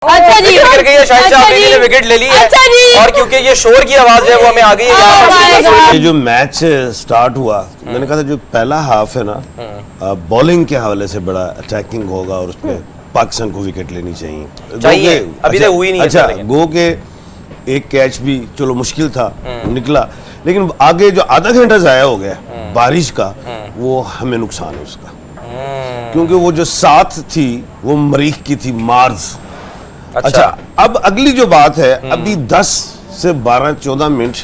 अच्छा जी गिर गई है, शाहिद शाह अफरीदी ने विकेट ले ली है। अच्छा जी। और क्योंकि ये शोर की आवाज है वो हमें आ गई है। ये जो मैच स्टार्ट हुआ, मैंने कहा था जो पहला हाफ है ना बॉलिंग के हवाले से बड़ा अटैकिंग होगा और उसमें पाकिस्तान को विकेट लेनी चाहिए। अभी तक हुई नहीं है। अच्छा, गो के एक कैच भी चलो मुश्किल था, निकला, लेकिन आगे जो आधा घंटा जाया हो गया बारिश का, वो हमें नुकसान है उसका, क्योंकि वो जो साथ थी वो मरीख की थी, मार्स। अच्छा, अब अगली जो बात है, अभी 10 से 12-14 मिनट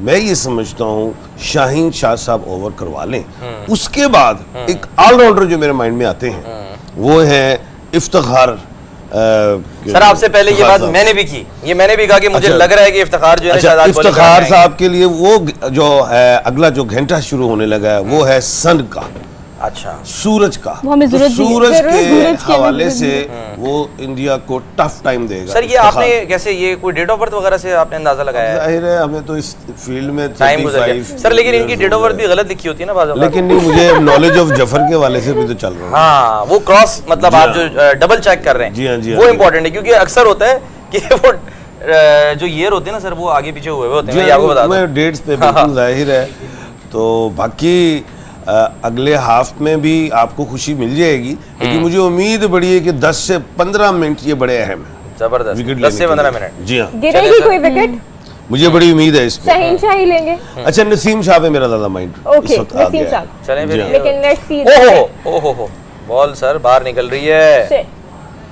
मैं ये समझता हूँ शाहीन शाह साहब ओवर करवा लें, उसके बाद एक ऑलराउंडर जो मेरे माइंड में आते हैं वो है इफ्तिखार। सर आपसे पहले ये बात मैंने भी की, ये मैंने भी कहा कि मुझे लग रहा है कि इफ्तिखार जो है शायद इफ्तिखार साहब के लिए वो जो है अगला जो घंटा शुरू होने लगा है वो है सन का, अच्छा सूरज का, तो सूरज के हवाले से वो इंडिया को टफ टाइम देगा। सर ये आपने कैसे, ये कोई डेट ऑफ बर्थ वगैरह से आपने अंदाजा लगाया है? जाहिर है हमें तो इस फील्ड में टाइम गुजर गया सर, लेकिन इनकी डेट ऑफ बर्थ भी गलत लिखी होती है ना बाज़ औक़ात। लेकिन नहीं, मुझे नॉलेज ऑफ जफर के हवाले से भी तो चल रहा है। हाँ, वो क्रॉस मतलब आप जो डबल चेक कर रहे हैं वो इम्पोर्टेंट है, क्योंकि अक्सर होता है कि वो जो ईयर होते हैं ना सर वो आगे पीछे हुए होते हैं, आपको बता दूं डेट्स पे बिल्कुल जाहिर है। तो बाकी अगले हाफ में भी आपको खुशी मिल जाएगी, लेकिन मुझे उम्मीद बड़ी है कि 10 से 15 मिनट ये बड़े अहम है। जबरदस्त, 10 से 15 मिनट। जी हाँ, गिरेगी कोई विकेट? मुझे बड़ी उम्मीद है इस पे। शाहीन शाह ही लेंगे। अच्छा, नसीम शाह पे मेरा ज्यादा माइंड ओके, नसीम शाह चलें फिर। लेकिन लेट्स सी। ओहो बॉल सर बाहर निकल रही है,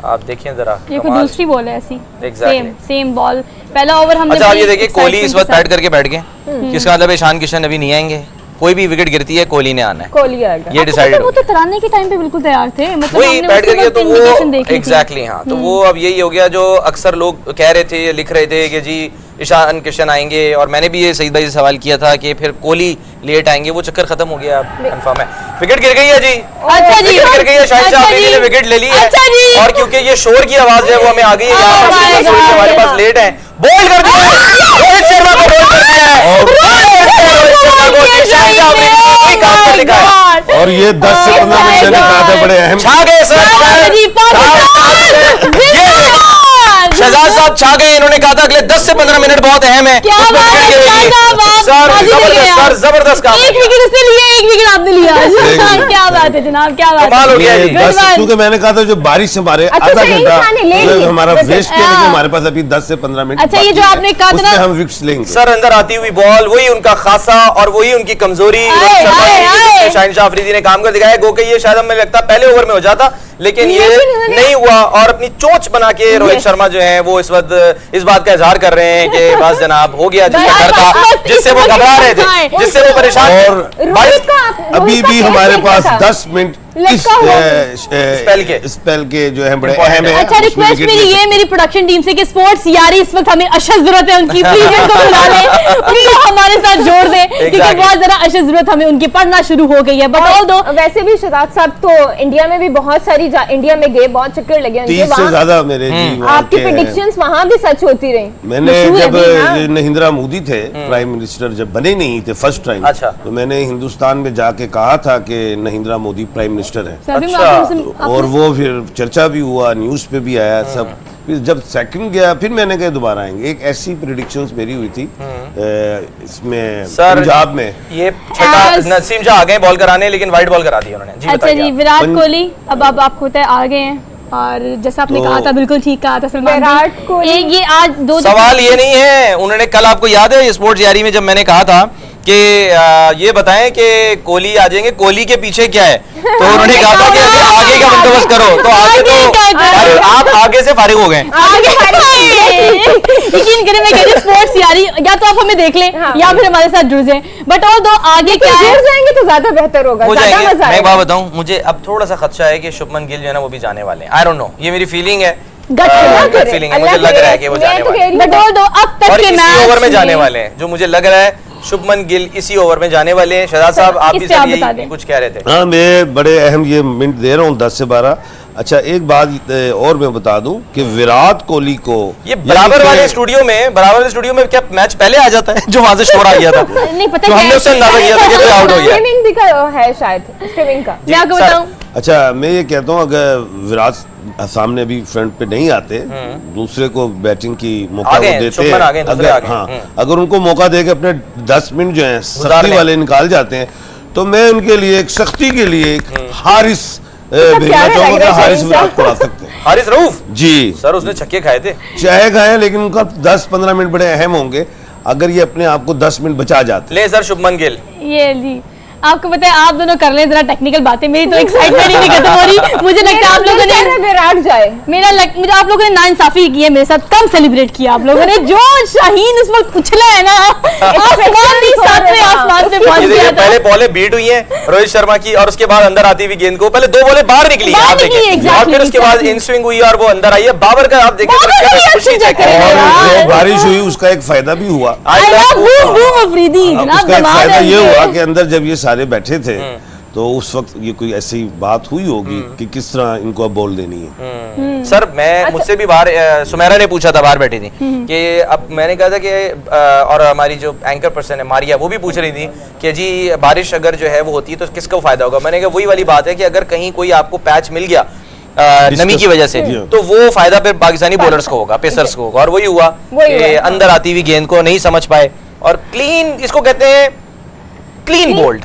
आप देखिए जरा। ये कोई दूसरी बॉल है ऐसी, Exactly. सेम बॉल, पहला ओवर हमने। अच्छा आप ये देखिए, कोहली इस वक्त बैठ करके बैठ गए, किसका मतलब ईशान किशन अभी नहीं आएंगे, कोई भी विकेट गिरती है कोहली ने आना है, कोहली आएगा। ये डिसाइडेड। वो तो तराने के टाइम पे बिल्कुल तैयार थे, मतलब वही हमने बैठ उसी करके वक्त तो indication वो देखी थी। एग्जैक्टली हाँ, तो वो अब यही हो गया जो अक्सर लोग कह रहे थे, लिख रहे थे कि जी ईशान किशन आएंगे, और मैंने भी ये सईद भाई से सवाल किया था कि फिर कोहली लेट आएंगे, वो चक्कर खत्म हो गया, अब कंफर्म है। विकेट गिर गई है जी, अच्छा जी, विकेट गिर गई है, शाहिद शाह अफरीदी ने विकेट ले ली है। अच्छा जी। और क्योंकि ये शोर की आवाज है वो हमें आ गई है, हमारे पास लेट है, बोल कर दिया रोहित शर्मा को, बोल कर दिया है शाहिद शाह अफरीदी ने कोई काम कर दिखाया। और ये 10 से 15 मिनट मैंने कहा था बड़े अहम। छा गए सर, शहजाद साहब छा गए, इन्होंने कहा था अगले 10 से 15 मिनट बहुत अहम है। क्या बात है, सर जबरदस्त काम, एक विकेट उसने लिया, एक विकेट आपने लिया। क्या बात है जनाब, क्या बात कमाल हो गया जी। क्योंकि मैंने कहा था जो बारिश हमारे आधा घंटा हमारा वेस्ट किया, लेकिन हमारे पास अभी 10 से 15 मिनट। अच्छा, ये जो आपने कहा था ना, हम विकेट्स लेंगे सर, अंदर आती हुई बॉल वही उनका खासा और वही उनकी कमजोरी, शाहीन शाह अफरीदी ने काम कर दिखाया। गो के ये शायद हमें लगता पहले ओवर में हो जाता, लेकिन ये नहीं हुआ, और अपनी चोंच बना के रोहित शर्मा जो है वो इस वक्त इस बात का इज्हार कर रहे हैं कि बस जनाब हो गया जिसका डर था, जिससे वो घबरा रहे थे, जिससे वो परेशान। और अभी भी हमारे पास 10 मिनट इस स्पेल के जो है बड़े अहम है। अच्छा, रिक्वेस्ट मेरी ये मेरी प्रोडक्शन टीम से कि स्पोर्ट्स यारी इस वक्त हमें अशद जरूरत है उनकी, प्लीज इनको बुला लें, उनको हमारे साथ जोड़ दें, क्योंकि बहुत जरा अशद जरूरत हमें उनकी पढ़ना शुरू हो गई है। बताओ दो, वैसे भी शहजाद साहब तो इंडिया में भी बहुत सारी इंडिया में गए, बहुत चक्कर लगे उनके, 30 से ज्यादा मेरे आपकी प्रेडिक्शंस वहां भी सच होती रही। मैंने जब नरेंद्र मोदी थे प्राइम मिनिस्टर, जब बने नहीं थे फर्स्ट टाइम, तो मैंने हिंदुस्तान में जाके कहा था कि नरेंद्र मोदी प्राइम मिनिस्टर है, और वो फिर चर्चा भी हुआ, न्यूज़ पे भी आया सब। फिर जब सेकंड गया फिर मैंने कहा दोबारा आएंगे। एक ऐसी प्रेडिक्शंस मेरी हुई थी इसमें पंजाब में, ये नसीम शाह आ गए बॉल कराने, लेकिन वाइड बॉल करा दी उन्होंने। अच्छा जी, विराट कोहली अब आप होते आ गए हैं, और जैसा आपने कहा था बिल्कुल ठीक कहा था सलमान, विराट कोहली ये आज दो सवाल ये नहीं है, उन्होंने कल आपको याद है स्पोर्ट्स यारी में जब मैंने कहा था कि ये बताएं कि कोहली आ जाएंगे, कोहली के पीछे क्या है, तो उन्होंने कहा था कि आगे का बंदोबस्त करो, तो आगे तो आप आगे से फारिग हो गए। यकीन करें, मैं कह रही स्पोर्ट्स यारी या तो आप हमें देख लें या फिर हमारे साथ जुड़ जाएं, बट और दो आगे क्या है, जुड़ जाएंगे तो ज्यादा बेहतर होगा, ज्यादा मजा आएगा। मैं बात बताऊं, मुझे अब थोड़ा सा खदशा है कि शुभमन गिल जो है ना वो भी जाने वाले हैं। आई डोंट नो, ये मेरी फीलिंग है, गट फीलिंग है, मुझे लग रहा है कि वो जाने वाले हैं, बट और दो अब तक के इसी ओवर में जाने वाले हैं, जो मुझे लग रहा है शुभमन गिल इसी ओवर में जाने वाले हैं। शहजाद साहब आप भी यही कुछ कह रहे थे। हाँ, मैं बड़े अहम ये मिनट दे रहा हूँ 10 से 12। अच्छा, एक बात और मैं बता दूं कि विराट कोहली को ये बराबर वाले स्टूडियो में क्या मैच पहले आ जाता है जो वहां से शोर आ गया था? नहीं पता, तो हमने उससे अंदाजा किया था कि कोई आउट हो गया। स्ट्रीमिंग भी है शायद, स्ट्रीमिंग का मैं आपको बताऊं। अच्छा, मैं ये कहता हूँ अगर विराट सामने अभी फ्रंट पे नहीं आते, दूसरे को बैटिंग की मौका आ वो गए, देते शुभमन आ गए, दूसरे आ अगर गए। हाँ अगर उनको मौका दे के अपने 10 मिनट जो है गुजार सख्ती लें। वाले निकाल जाते हैं, तो मैं उनके लिए एक सख्ती के लिए एक हारिस भेजना प्यारा लग चाहूंगा रहा कि है हारिस शहीन विराट को ला सकते हैं हारिस रऊफ जी। सर, उसने छक्के खाए थे। चाहे खाए, लेकिन उनका 10-15 मिनट बड़े अहम होंगे अगर ये अपने आप को 10 मिनट बचा जाते। ले सर, शुभमन गिल। ये जी आपको पता है, आप दोनों कर लें जरा टेक्निकल बातें, मेरी तो एक्साइटमेंट ही नहीं खत्म हो रही। मुझे लगता है आप लोगों ने विराट जाए, मुझे आप लोगों ने नाइंसाफी की है मेरे साथ, कम सेलिब्रेट किया आप लोगों ने। जो शाहीन इस वक्त उछला है ना, आसमान नहीं, सातवें आसमान पे पहुंच ये देखिए, गया था। पहले बॉलें बीट हुई हैं रोहित शर्मा की, और उसके बाद अंदर आती हुई गेंद को पहले 2 बॉलें बाहर निकली, बाहर आप निकली, देखें, और exactly, फिर उसके बाद exactly। इन स्विंग हुई और वो अंदर आई है। बाबर का आप देखें, बाबर का भी खुशी अच्छी चेक चक्कर है। करें। और यार। जो बारिश हुई उसका एक फायदा भी हुआ। I love boom boom Afridi, जनाब उसका एक कमाल फायदा है ये इनके। हुआ कि अंदर जब ये सारे बैठे थे तो उस वक्त ये कोई ऐसी बात हुई होगी कि किस तरह इनको अब बॉल देनी है। सर, मैं मुझसे भी बाहर सुमेरा ने पूछा था, बाहर बैठी थी कि अब मैंने कहा था कि और हमारी जो एंकर पर्सन है मारिया, वो भी पूछ रही थी कि जी बारिश अगर जो है वो होती है तो किसको फायदा होगा। मैंने कहा वही वाली बात है कि अगर कहीं कोई आपको पैच मिल गया नमी की वजह से, तो वो फायदा फिर पाकिस्तानी बॉलर्स को होगा, पेसर्स को होगा। और वही हुआ कि अंदर आती हुई गेंद को नहीं समझ पाए, और क्लीन, इसको कहते हैं क्लीन बोल्ड।